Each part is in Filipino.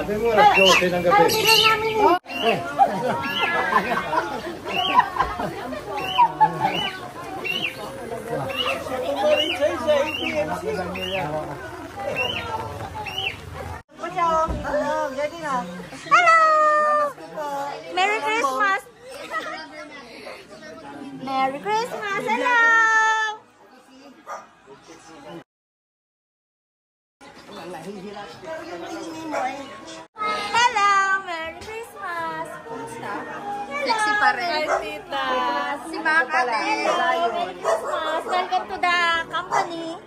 Sabi mo, alas 12 ng gabi. Hello! Merry Christmas! Merry Christmas! Hello! Hello! Merry Christmas! Kumusta? Sexy pa rin. Tita! Si Maka din. Hello! Merry Christmas! Welcome to the company!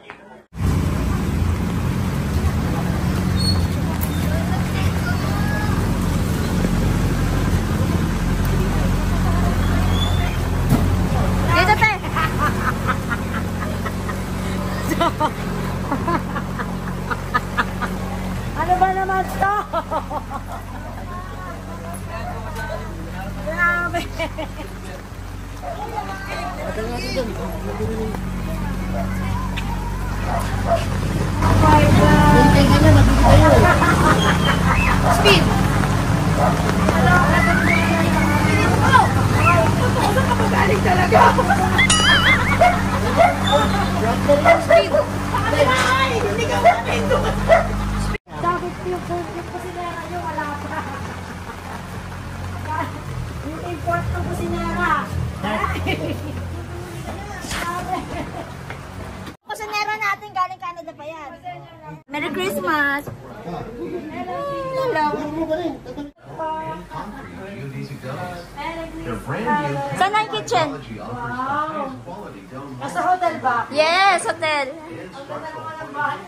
Dito, te! Ano ba naman to? Grabe! Oh my God! Speed. Hello! Ano ka magaling talaga? Speed. Ay! Hindi ka makito! Dapat yung kusinera nyo, wala pa. Yung import ng kusinera. Kusinera natin galing Canada pa yan. Merry Christmas! Hello! Saan ang kitchen? Wow! Nasa hotel ba? Yes, hotel. Ang ganda naman ang bahay.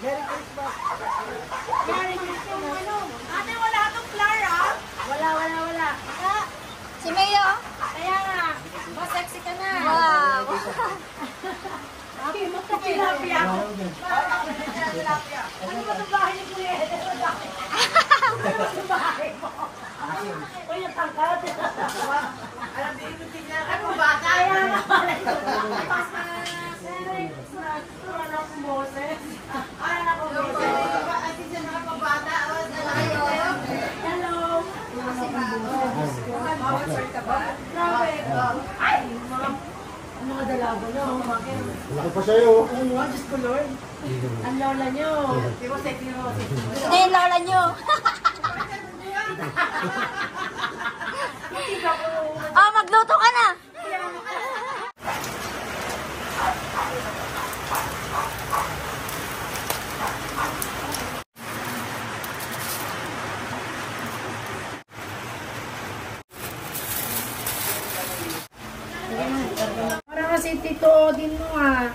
Merry Christmas. Merry Christmas. Ate, wala itong Clara? Wala. Si Mayo. Kaya nga, mas sexy ka na. Wow. Tilapia. Ano ba itong bahay ni Kuya? Ano ba itong bahay mo? Uy, natangkat. Alam din yung tingnan. Ano ba? Kaya nga. Merry Christmas. Ano akong boses? Ano akong boses? Ate siya nakapabata. Hello. Grabe. Ay! Mga dalago nyo. Laki pa sa'yo. Oo nga, Diyos ko Lord. Ang lola nyo. Di ba sexy mo? Ito yung lola nyo. Oh, magluto ka na. Parang kasi tito din mo ah.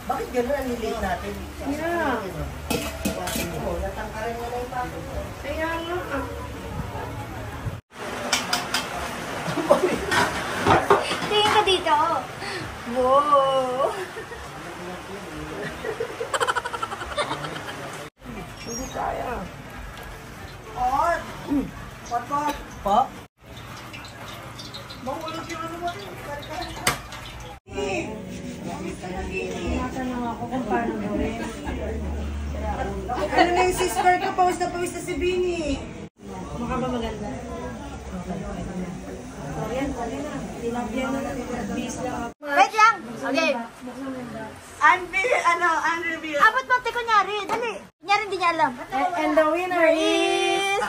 Bakit gano'n ang nilate natin? Yeah. Natangkaran mo na yung pako. Kaya nga ah. Tingin ka dito. Wow. Hindi kaya. Pot! Pot! Pot? Mahulog yung ano mo. Tinatanong ako kung paano gawin. Ano na yung sister ko? Pawis na si Bini. Mukha ba maganda? Yan, pwede na. Tilapia na lang. Bis lang. Wait lang. Okay. Unrevealed. Abot mo, kunyari. Dali. Kunyari, hindi niya alam. And the winner is...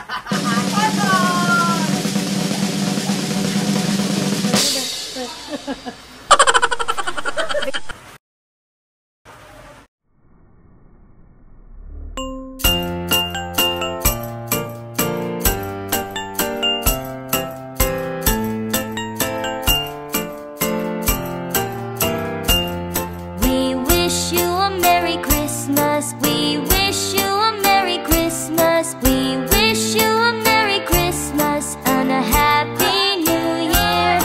We wish you a Merry Christmas. We wish you a Merry Christmas. We wish you a Merry Christmas and a Happy New Year.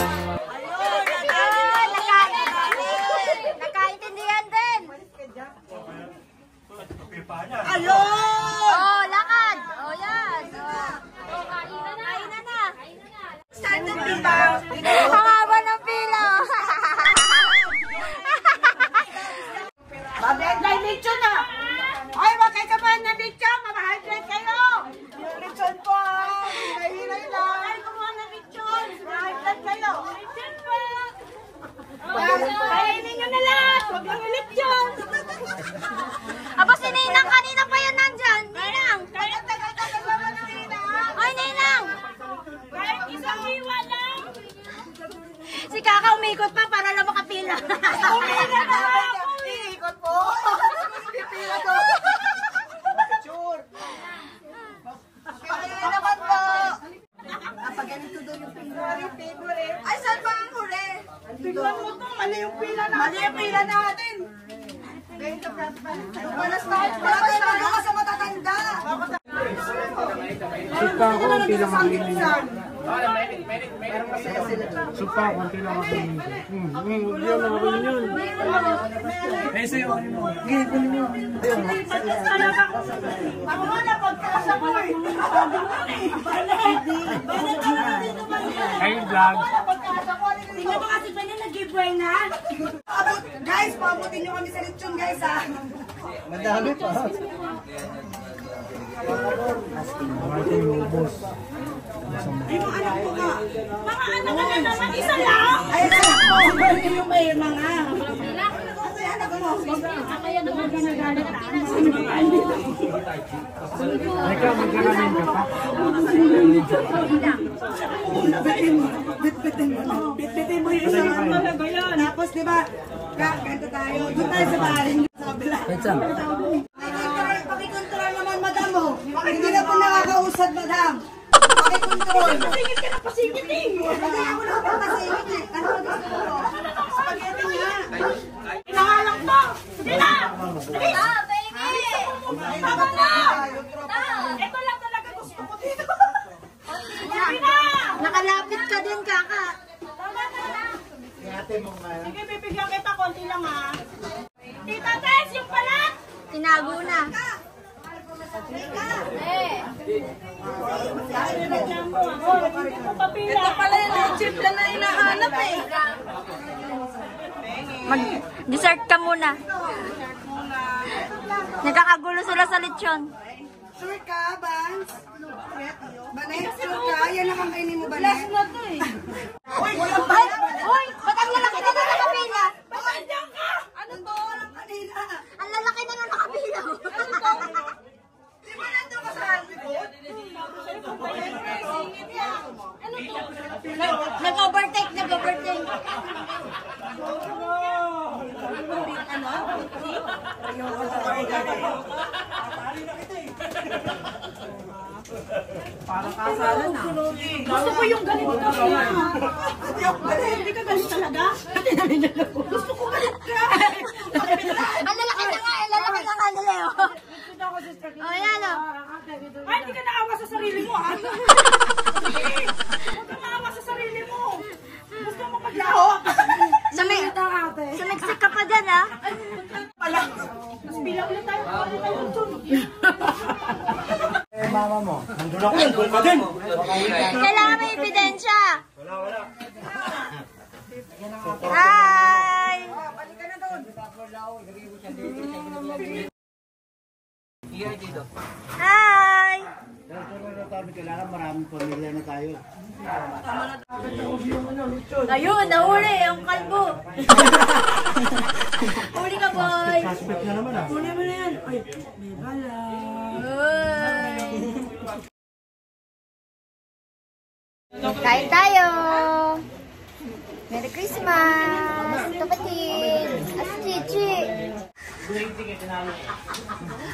pila. Pumila na ako! Iikot po! Pipila to! Sure! Kaya naman po! Kapag ganito doon yung pila. Ay, saan ba ang huli? Tignan mo to, mali yung pila natin. Mali yung pila natin. Balas na ako sa matatanda. Supa ko, konti lang ang tingin. Supa ko, konti lang ang tingin. Yan lang ako yun. Eh, sa'yo, ano mo? Gini, kunin mo. Ako nga na pagkasa ko eh. Ay, vlog. Tingnan mo kasi pa niya nag-giveaway na. Guys, paabutin nyo kami sa lechon guys ha. Madami pa. Mating ubos. Ay, mga anak ko ka. Mga anak ka na naman, isa lang. Ay, anak ko. Yung may mga. Ay, anak ko. Kaya naman ka nagalit. Ikaw, magkakamin ka pa. Bitbitin mo yung isang talaga yan. Tapos, di ba, ganito tayo. Doon tayo sa bahay. Sa kabila. Pakikontrol naman, madam mo. Hindi na po nakakausad, madam. Pakikontrol. Pasingit ka na pasingit eh. Hindi ako nakapapasingit eh. Ano ba gusto mo? Spaghetti nga. Pinangalang to. Sige na. Ah, baby! Tama na. Ito lang talaga gusto ko dito. Sige na. Nakalapit ka din, kaka. Tama na. Sige, bibigyan kita. Konti lang ha. Tita Tess, yung palat. Tinago na. Ito pala yung chip lang na hinahanap eh. Mag-dessert ka muna. Nagkakagulo sila sa lechon. Sure ka, Bans? Banet, sure ka? Yan lang ang kainin mo, Banet? Last na to eh. Uy, walang bayan, Banet! Uy! Ba't ang lalaki na na nakapila? Bakit dyan ka? Ano to? Walang kanina. Ang lalaki na na nakapila. Di ba nandun ka sa likod? Nag-overtake, nag-overtake. Parang kasala na. Gusto ko yung galit ka. Hindi ka galit talaga? Gusto ko galit ka. Ang lalaki na nga, ang lalaki na nga nila yun. Oh, yan o. Ay, hindi ka naawa sa sarili mo ha. Huwag ka naawa sa sarili mo. Gusto mo maglaho. Sumiksik ka pa dyan, ha? Mas bilang ulit tayo. Eh, mama mo. Nandun ako. Nandun ka din. Kailangan may ebidensya. Hi! Balik ka na doon. Hi! Kailangan maraming pamilya na tayo. Ayun, nahuli ang kalbo. Huli ka, boy. Suspect na naman ah. Kunin mo na yan. Ay, may bala. Kain tayo. Merry Christmas. Kapatid. As Chichi.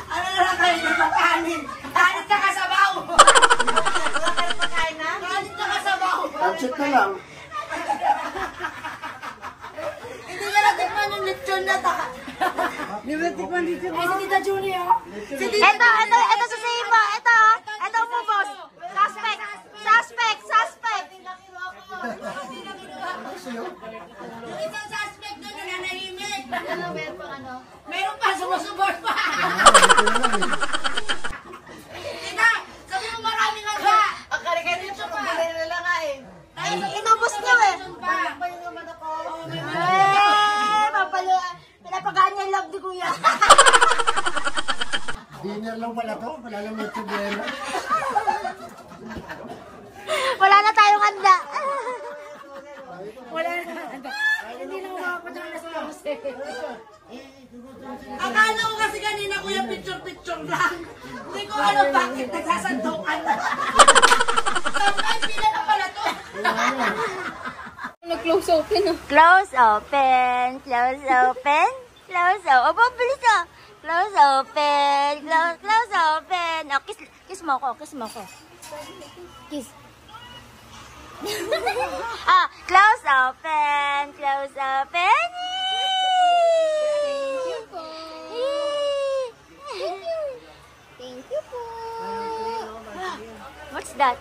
Ano na lang kayo ng pagkanin? Kanin ka kasabaw! Wala ka ng pagkain na? Kanin ka kasabaw! Pansit na lang. Hindi na natikman yung lechon na taka. Hindi na natikman lechon. Ay, si Tita Julia. Si Tita Ito sasayin mo. Ito mo, boss. Suspect. Yung isang suspect doon yung nanahimik. Meron pa, sumusubor pa. Tita, sabi mo maraming aga. Ang karikay dito pa. Pagbilay na lang eh. Inubos niyo eh. Bayang naman ako. Pinapagaan niya yung love ni Kuya. Dinner lang pala to. Wala lang may problema. Wala na tayong handa. Wala na. Hindi na makapadang nas Akala ko kasi kanina kuya picture-picture lang. Hindi ko alam bakit nagsasandukan. Sabi ay pila na pala to. Nag-close open, oh. Close open. Close open. Close open. Aba, bilis ah. Close open. Close open. Oh, kiss mo ako. Kiss mo ako. Kiss. Close open. Close open. Thank you po. Thank you po. What's that?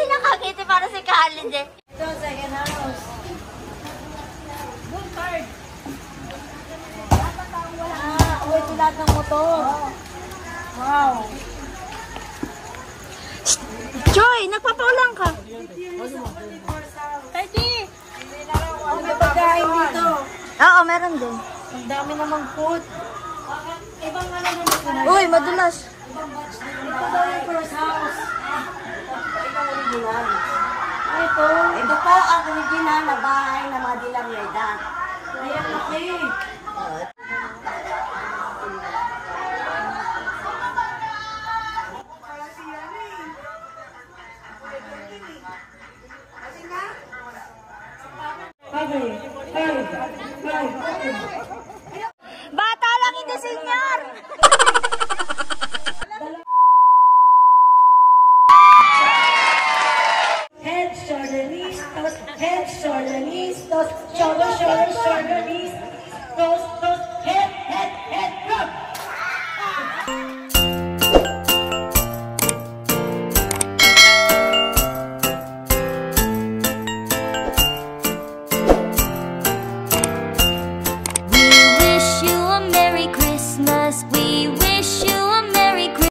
Nakakiti para si Khalid eh. Ito, second house. Good card. Ito lahat ng motor. Wow. Joy, nagpapaulang ka. 30. May pagkain dito. Oo, meron din. Ang dami namang food. Ibang ano naman sila. Uy, madulas. Ito daw yung first house. Ito original. Ito po ang original na bahay ng mga Dilamueda. Ayan, okay. Bata lang ito, senyor. Head, shoulder, knees, toes. Head, shoulder, knees, toes. Shoulder, shoulder, shoulder, knees, toes, toes.